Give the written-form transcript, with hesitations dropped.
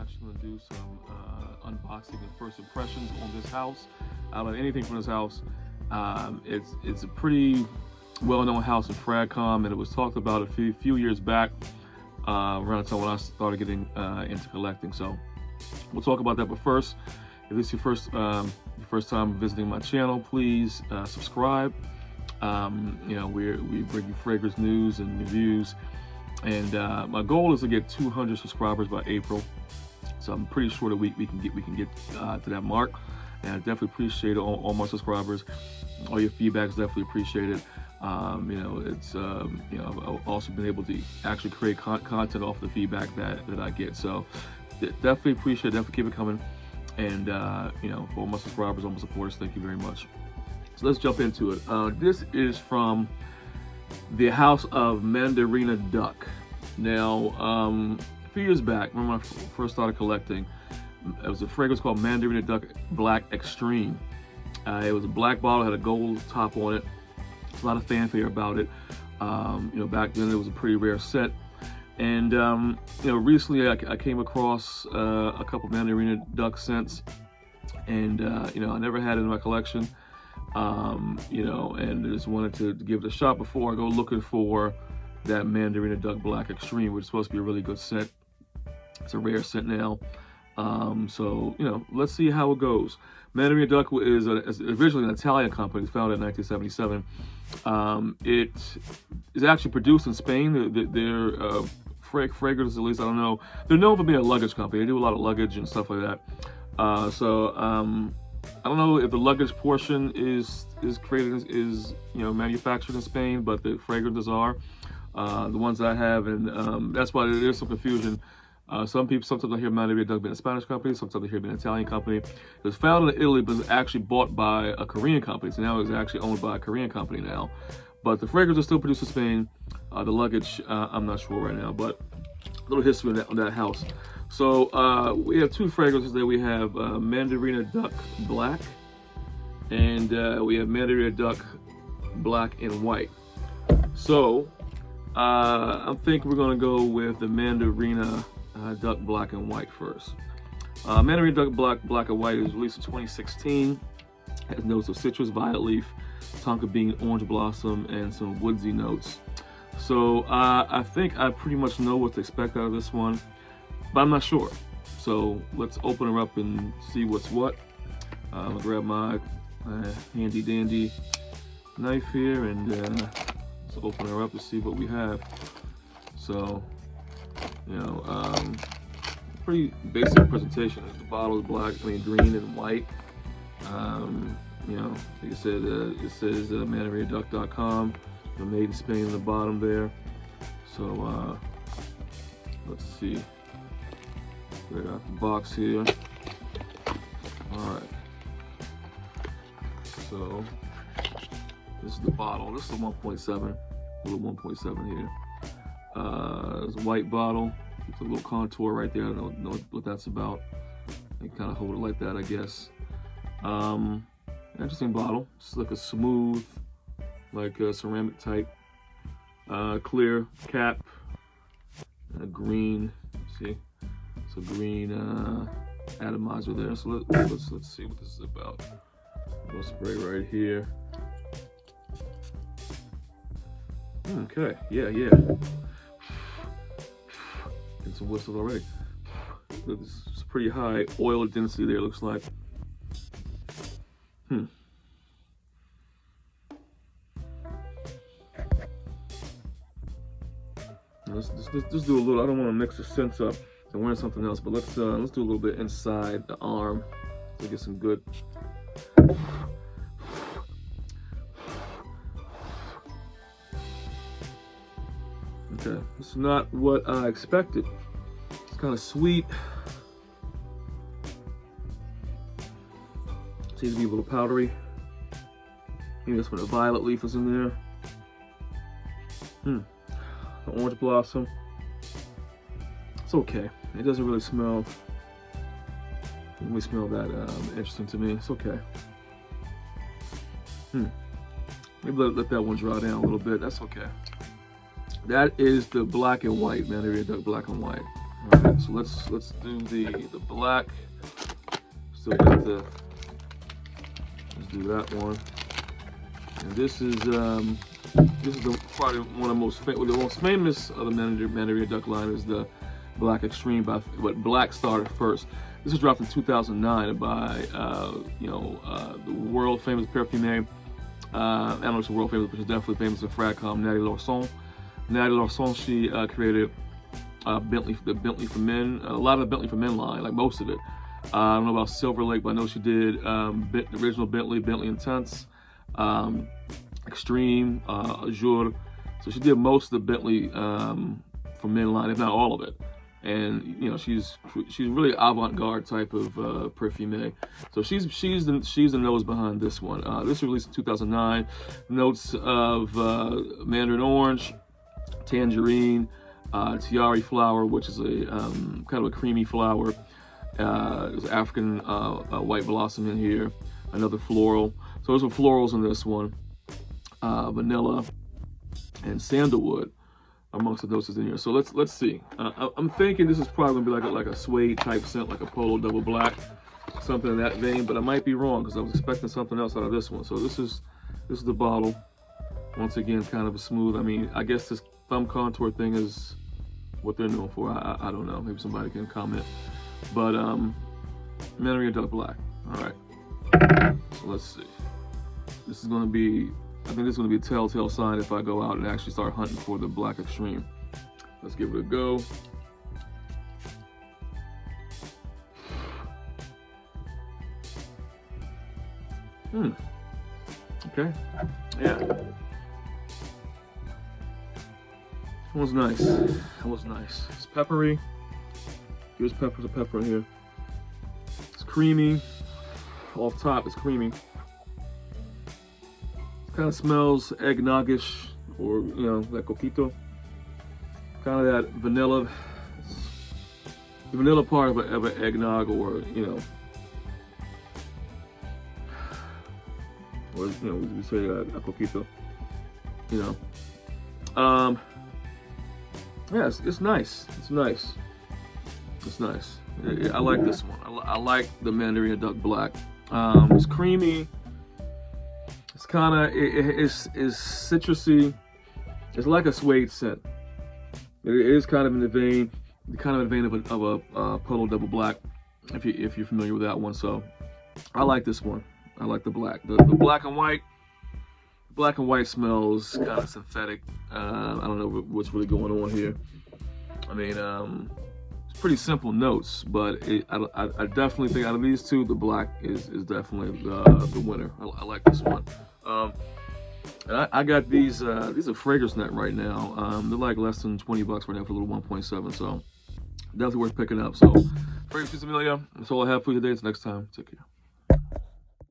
much. I'm gonna do some unboxing and first impressions on this house. I don't have anything from this house. It's a pretty well-known house in Fragcom, and it was talked about a few years back, around the time when I started getting into collecting. So we'll talk about that. But first, if this is your first time visiting my channel, please subscribe. We bring you fragrance news and reviews, and my goal is to get 200 subscribers by April. So I'm pretty sure that we can get to that mark, and I definitely appreciate all my subscribers. All your feedback is definitely appreciated. I've also been able to actually create content off the feedback that I get. So definitely appreciate it. Definitely keep it coming. And for all my subscribers, all my supporters, thank you very much. So let's jump into it. This is from the house of Mandarina Duck. Now, a few years back, when I first started collecting, it was a fragrance called Mandarina Duck Black Extreme. It was a black bottle, had a gold top on it. A lot of fanfare about it. Back then it was a pretty rare set. And recently I came across a couple Mandarina Duck scents, and I never had it in my collection. And I just wanted to give it a shot before I go looking for that Mandarina Duck Black Extreme, which is supposed to be a really good scent. It's a rare scent now. So let's see how it goes. Mandarina Duck is originally an Italian company. It's founded in 1977. It is actually produced in Spain. Their fragrance, at least I don't know. They're known for being a luggage company. They do a lot of luggage and stuff like that. I don't know if the luggage portion is manufactured in Spain, but the fragrances are the ones I have, and that's why there's some confusion. Sometimes I hear Mandarina Duck being a Spanish company, sometimes I hear it being an Italian company. It was founded in Italy, but it was actually bought by a Korean company. So now it's actually owned by a Korean company now. But the fragrance is still produced in Spain. The luggage, I'm not sure right now, but a little history on that house. So we have two fragrances there. We have Mandarina Duck Black, and we have Mandarina Duck Black and White. So I think we're gonna go with the Mandarina Duck Black and White first. Mandarina Duck Black and White is released in 2016. Has notes of citrus, violet leaf, tonka bean, orange blossom, and some woodsy notes. So I think I pretty much know what to expect out of this one, but I'm not sure. So let's open her up and see what's what. I'm gonna grab my handy dandy knife here, and let's open her up to see what we have. So pretty basic presentation. The bottle is green and white. Like I said, it says mandarinaduck.com. Made in Spain on the bottom there. So let's see. Right out the box here. All right. So this is the bottle. This is a 1.7. Little 1.7 here. It's a white bottle. It's a little contour right there. I don't know what that's about. I kind of hold it like that, I guess. Interesting bottle. It's like a smooth, like a ceramic type. Clear cap. Green. See, it's a green atomizer there. So let's see what this is about. We'll spray right here. Okay. Yeah. Get some whistles already. It's pretty high oil density there, looks like. Let's do a little. I don't want to mix the scents up and wearing something else, but let's do a little bit inside the arm to get some good. Okay, it's not what I expected. It's kind of sweet. Seems to be a little powdery. Maybe that's when the violet leaf is in there. The orange blossom. It's okay. It doesn't really smell. Doesn't really smell that interesting to me. It's okay. Maybe let that one dry down a little bit. That's okay. That is the black and white, Mandarina Duck Black and White. All right, so let's do the black. Still got the. Let's do that one. And this is probably one of the most famous of the Mandarina duck line is the Black Extreme, but Black started first. This was dropped in 2009 by the world famous perfume. I don't know if it's world famous, but she's definitely famous in Fragcom, Nathalie Larson. Nathalie Larson, she created the Bentley for Men, a lot of the Bentley for Men line, like most of it. I don't know about Silver Lake, but I know she did the original Bentley Intense, Extreme, Azure. So she did most of the Bentley for Men line, if not all of it. And you know, she's really avant-garde type of perfume. So she's the nose behind this one. This was released in 2009. Notes of mandarin orange, tangerine, tiare flower, which is a kind of a creamy flower. There's African white blossom in here. Another floral. So there's some florals in this one. Vanilla and sandalwood amongst the notes in here. So let's see. I'm thinking this is probably gonna be like a suede type scent, like a Polo Double Black, something in that vein. But I might be wrong because I was expecting something else out of this one. So this is the bottle. Once again, kind of a smooth. I mean, I guess this thumb contour thing is what they're known for. I don't know. Maybe somebody can comment. But Mandarina Duck Black. All right. So let's see. This is gonna be. I think this is going to be a telltale sign if I go out and actually start hunting for the Black Extreme. Let's give it a go. Okay. Yeah. That was nice. That was nice. It's peppery. Here's pepper in here. It's creamy. Off top, it's creamy. Kind of smells eggnoggish, or like coquito. Kind of that vanilla, the vanilla part of an eggnog, or we say a coquito. Yeah, it's nice. It's nice. It's nice. I like this one. I like the Mandarina Duck Black. It's creamy. It's kind of it's citrusy. It's like a suede scent. It is kind of in the vein, of a Polo Double Black, if you're familiar with that one. So I like this one. I like the black. The black and white. Black and white smells kind of synthetic. I don't know what's really going on here. I mean, it's pretty simple notes, but I definitely think out of these two, the black is definitely the winner. I like this one. And I got these are Fragrance Net right now. They're like less than 20 bucks right now for a little 1.7, so definitely worth picking up. So Fragrance Pizza Amelia, that's all I have for you today. Until next time, take care.